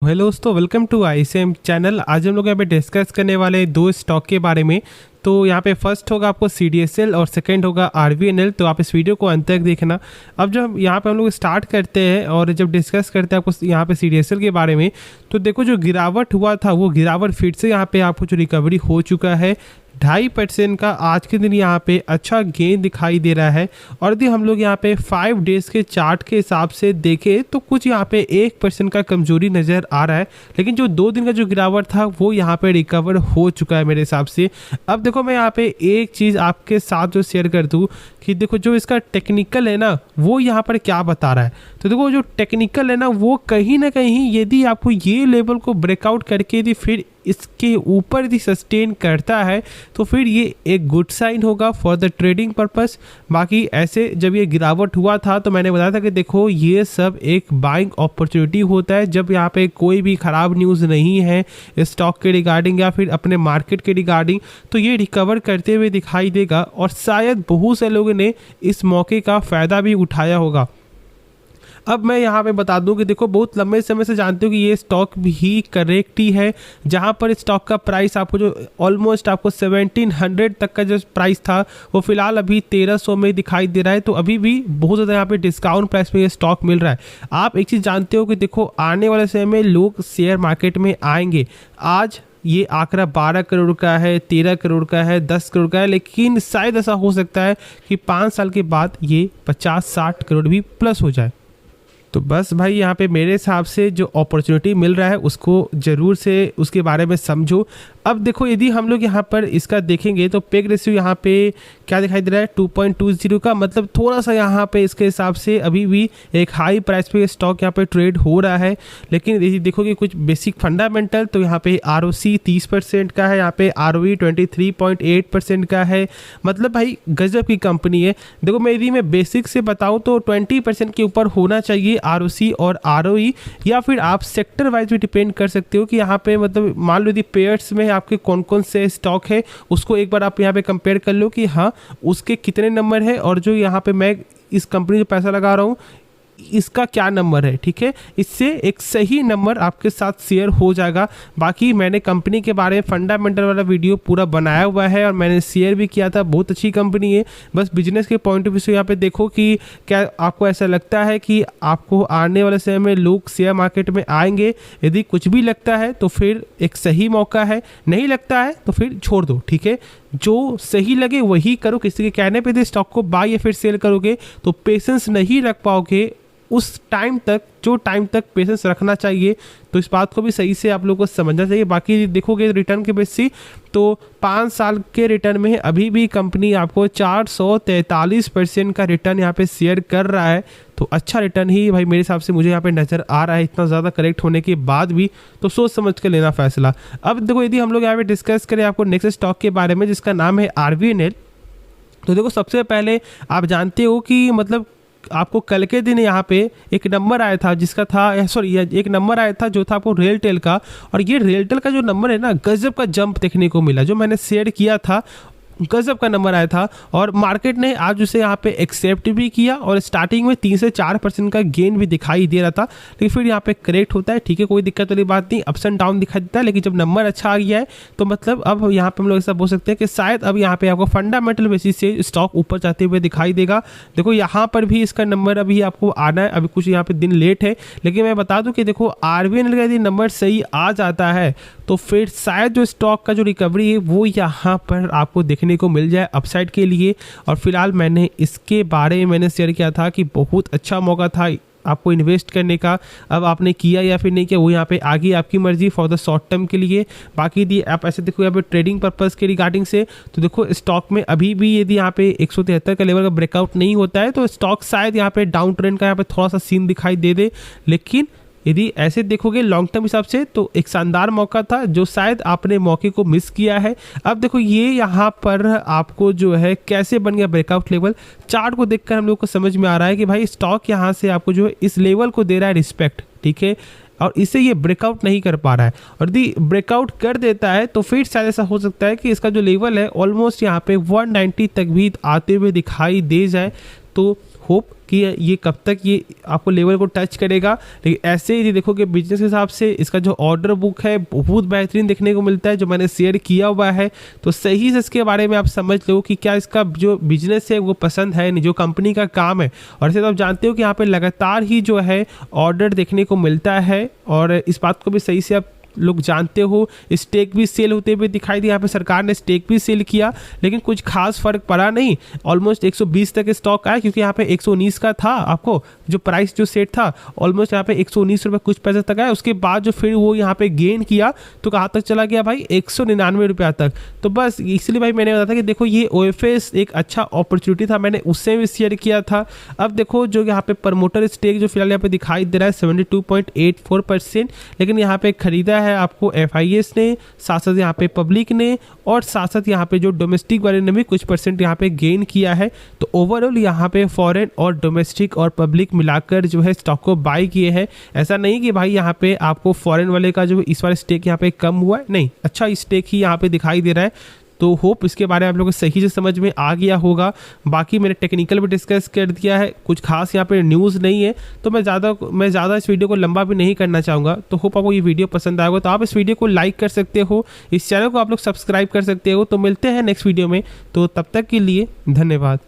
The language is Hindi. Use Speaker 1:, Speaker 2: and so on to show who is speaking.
Speaker 1: हेलो दोस्तों, वेलकम टू आईसीएम चैनल। आज हम लोग यहाँ पे डिस्कस करने वाले हैं दो स्टॉक के बारे में। तो यहाँ पे फर्स्ट होगा आपको CDSL और सेकंड होगा RVNL। तो आप इस वीडियो को अंत तक देखना। अब जब यहाँ पे हम लोग स्टार्ट करते हैं और जब डिस्कस करते हैं आपको यहाँ पे CDSL के बारे में, तो देखो जो गिरावट हुआ था वो गिरावट फिर से यहाँ पे आपको जो रिकवरी हो चुका है 2.5% का आज के दिन यहाँ पे अच्छा गेन दिखाई दे रहा है। और यदि हम लोग यहाँ पे 5 डेज़ के चार्ट के हिसाब से देखें तो कुछ यहाँ पे 1% का कमजोरी नज़र आ रहा है, लेकिन जो 2 दिन का जो गिरावट था वो यहाँ पे रिकवर हो चुका है मेरे हिसाब से। अब देखो मैं यहाँ पे एक चीज़ आपके साथ जो शेयर कर दूँ कि देखो जो इसका टेक्निकल है ना वो यहाँ पर क्या बता रहा है। तो देखो जो टेक्निकल है ना वो कहीं ना कहीं यदि आपको ये लेवल को ब्रेकआउट करके यदि फिर इसके ऊपर यदि सस्टेन करता है तो फिर ये एक गुड साइन होगा फॉर द ट्रेडिंग पर्पस। बाकी ऐसे जब ये गिरावट हुआ था तो मैंने बताया था कि देखो ये सब एक बाइंग अपॉर्चुनिटी होता है जब यहाँ पे कोई भी ख़राब न्यूज़ नहीं है स्टॉक के रिगार्डिंग या फिर अपने मार्केट के रिगार्डिंग, तो ये रिकवर करते हुए दिखाई देगा और शायद बहुत से लोगों ने इस मौके का फ़ायदा भी उठाया होगा। अब मैं यहाँ पे बता दूं कि देखो बहुत लंबे समय से जानते हो कि ये स्टॉक भी करेक्ट ही है, जहाँ पर स्टॉक का प्राइस आपको जो ऑलमोस्ट आपको 1700 तक का जो प्राइस था वो फिलहाल अभी 1300 में दिखाई दे रहा है। तो अभी भी बहुत ज़्यादा यहाँ पे डिस्काउंट प्राइस पे ये स्टॉक मिल रहा है। आप एक चीज़ जानते हो कि देखो आने वाले समय में लोग शेयर मार्केट में आएंगे। आज ये आंकड़ा 12 करोड़ का है, 13 करोड़ का है, 10 करोड़ का है, लेकिन शायद ऐसा हो सकता है कि 5 साल के बाद ये 50-60 करोड़ भी प्लस हो जाए। तो बस भाई यहाँ पे मेरे हिसाब से जो अपॉर्चुनिटी मिल रहा है उसको ज़रूर से उसके बारे में समझो। अब देखो यदि हम लोग यहाँ पर इसका देखेंगे तो पेग रेशियो यहाँ पे क्या दिखाई दे रहा है 2.20 का, मतलब थोड़ा सा यहाँ पे इसके हिसाब से अभी भी एक हाई प्राइस पे स्टॉक यहाँ पे ट्रेड हो रहा है। लेकिन यदि देखोगे कुछ बेसिक फंडामेंटल तो यहाँ पे ROC 30% का है, यहाँ पे ROE 23.8% का है। मतलब भाई गजब की कंपनी है। देखो यदि मैं बेसिक से बताऊँ तो 20% के ऊपर होना चाहिए ROC और ROE, या फिर आप सेक्टर वाइज भी डिपेंड कर सकते हो कि यहाँ पे मतलब मान लो यदि पेयर्स में आपके कौन कौन से स्टॉक है उसको एक बार आप यहाँ पे कंपेयर कर लो कि हाँ उसके कितने नंबर है और जो यहाँ पे मैं इस कंपनी में पैसा लगा रहा हूँ इसका क्या नंबर है। ठीक है, इससे एक सही नंबर आपके साथ शेयर हो जाएगा। बाकी मैंने कंपनी के बारे में फंडामेंटल वाला वीडियो पूरा बनाया हुआ है और मैंने शेयर भी किया था। बहुत अच्छी कंपनी है। बस बिजनेस के पॉइंट ऑफ व्यू से यहाँ पे देखो कि क्या आपको ऐसा लगता है कि आपको आने वाले समय में लोग शेयर मार्केट में आएंगे। यदि कुछ भी लगता है तो फिर एक सही मौका है, नहीं लगता है तो फिर छोड़ दो। ठीक है, जो सही लगे वही करो। किसी के कहने पे स्टॉक को बाय या फिर सेल करोगे तो पेशेंस नहीं रख पाओगे उस टाइम तक जो टाइम तक पेशेंस रखना चाहिए। तो इस बात को भी सही से आप लोगों को समझना चाहिए। बाकी देखोगे रिटर्न के बेस से तो 5 साल के रिटर्न में अभी भी कंपनी आपको 443% का रिटर्न यहाँ पे शेयर कर रहा है। तो अच्छा रिटर्न ही भाई मेरे हिसाब से मुझे यहाँ पे नज़र आ रहा है, इतना ज़्यादा करेक्ट होने के बाद भी। तो सोच समझ कर लेना फैसला। अब देखो यदि हम लोग यहाँ पे डिस्कस करें आपको नेक्स्ट स्टॉक के बारे में जिसका नाम है RVNL। तो देखो सबसे पहले आप जानते हो कि मतलब आपको कल के दिन यहाँ पे एक नंबर आया था जिसका था एक नंबर आया था जो था आपको रेलटेल का। और ये रेलटेल का जो नंबर है ना गजब का जंप देखने को मिला। जो मैंने शेयर किया था गजब का नंबर आया था और मार्केट ने आज उसे यहाँ पे एक्सेप्ट भी किया और स्टार्टिंग में 3 से 4% का गेन भी दिखाई दे रहा था, लेकिन फिर यहाँ पे करेक्ट होता है। ठीक है, कोई दिक्कत वाली बात नहीं, अप्स एंड डाउन दिखाई देता है। लेकिन जब नंबर अच्छा आ गया है तो मतलब अब यहाँ पे हम लोग ऐसा बोल सकते हैं कि शायद अब यहाँ पे आपको फंडामेंटल बेसिस से स्टॉक ऊपर जाते हुए दिखाई देगा। देखो यहाँ पर भी इसका नंबर अभी आपको आना है, अभी कुछ यहाँ पे दिन लेट है। लेकिन मैं बता दूँ कि देखो RVNL का यदि नंबर सही आ जाता है तो फिर शायद जो स्टॉक का जो रिकवरी है वो यहाँ पर आपको देखने को मिल जाए अपसाइड के लिए। और फिलहाल मैंने इसके बारे में शेयर किया था कि बहुत अच्छा मौका था आपको इन्वेस्ट करने का। अब आपने किया या फिर नहीं किया वो यहाँ पे आगे आपकी मर्जी फॉर द शॉर्ट टर्म के लिए। बाकी यदि आप ऐसे देखो यहाँ पे ट्रेडिंग पर्पस के रिगार्डिंग से तो देखो स्टॉक में अभी भी यदि यहाँ पे 173 का लेवल का ब्रेकआउट नहीं होता है तो स्टॉक शायद यहाँ पे डाउन ट्रेंड का यहाँ पे थोड़ा सा सीन दिखाई दे दे। लेकिन यदि ऐसे देखोगे लॉन्ग टर्म हिसाब से तो एक शानदार मौका था जो शायद आपने मौके को मिस किया है। अब देखो ये यहाँ पर आपको जो है कैसे बन गया ब्रेकआउट लेवल। चार्ट को देखकर हम लोग को समझ में आ रहा है कि भाई स्टॉक यहाँ से आपको जो है इस लेवल को दे रहा है रिस्पेक्ट। ठीक है, और इसे ये ब्रेकआउट नहीं कर पा रहा है और यदि ब्रेकआउट कर देता है तो फिर शायद ऐसा हो सकता है कि इसका जो लेवल है ऑलमोस्ट यहाँ पे 190 तक भी आते हुए दिखाई दे जाए। तो होप कि ये कब तक ये आपको लेवल को टच करेगा। लेकिन ऐसे ही देखोगे बिजनेस के हिसाब से इसका जो ऑर्डर बुक है बहुत बेहतरीन देखने को मिलता है, जो मैंने शेयर किया हुआ है। तो सही से इसके बारे में आप समझ लो कि क्या इसका जो बिजनेस है वो पसंद है नहीं, जो कंपनी का काम है। और ऐसे तो आप जानते हो कि यहाँ पे लगातार ही जो है ऑर्डर देखने को मिलता है, और इस बात को भी सही से आप लोग जानते हो। स्टेक भी सेल होते हुए दिखाई दिया, यहाँ पे सरकार ने स्टेक भी सेल किया, लेकिन कुछ खास फर्क पड़ा नहीं। ऑलमोस्ट 120 तक स्टॉक आया, क्योंकि यहाँ पे 119 का था, आपको जो प्राइस जो सेट था ऑलमोस्ट यहाँ पे 119 रुपये कुछ पैसे तक आया। उसके बाद जो फिर वो यहाँ पे गेन किया तो कहाँ तक चला गया भाई, 199 रुपया तक। तो बस इसलिए भाई मैंने बताया था कि देखो ये OFS एक अच्छा अपॉर्चुनिटी था, मैंने उससे भी शेयर किया था। अब देखो जो यहाँ पे प्रमोटर स्टेक जो फिलहाल यहाँ पे दिखाई दे रहा है 72.84%, लेकिन यहाँ पे खरीदा है आपको FIS ने, साथ साथ यहाँ पे पब्लिक ने, और साथ साथ यहाँ पे जो डोमेस्टिक वाले ने भी कुछ परसेंट यहाँ पे गेन किया है। तो ओवरऑल यहाँ पे फॉरेन और डोमेस्टिक और पब्लिक मिलाकर जो है स्टॉक को बाय किए हैं। ऐसा नहीं कि भाई यहाँ पे आपको फॉरेन वाले का जो इस बार स्टेक यहाँ पे कम हुआ है, नहीं, अच्छा स्टेक ही यहाँ पे दिखाई दे रहा है। तो होप इसके बारे में आप लोगों को सही से समझ में आ गया होगा। बाकी मैंने टेक्निकल भी डिस्कस कर दिया है, कुछ खास यहाँ पे न्यूज़ नहीं है, तो मैं ज़्यादा इस वीडियो को लंबा भी नहीं करना चाहूँगा। तो होप आपको ये वीडियो पसंद आएगा, तो आप इस वीडियो को लाइक कर सकते हो, इस चैनल को आप लोग सब्सक्राइब कर सकते हो। तो मिलते हैं नेक्स्ट वीडियो में, तो तब तक के लिए धन्यवाद।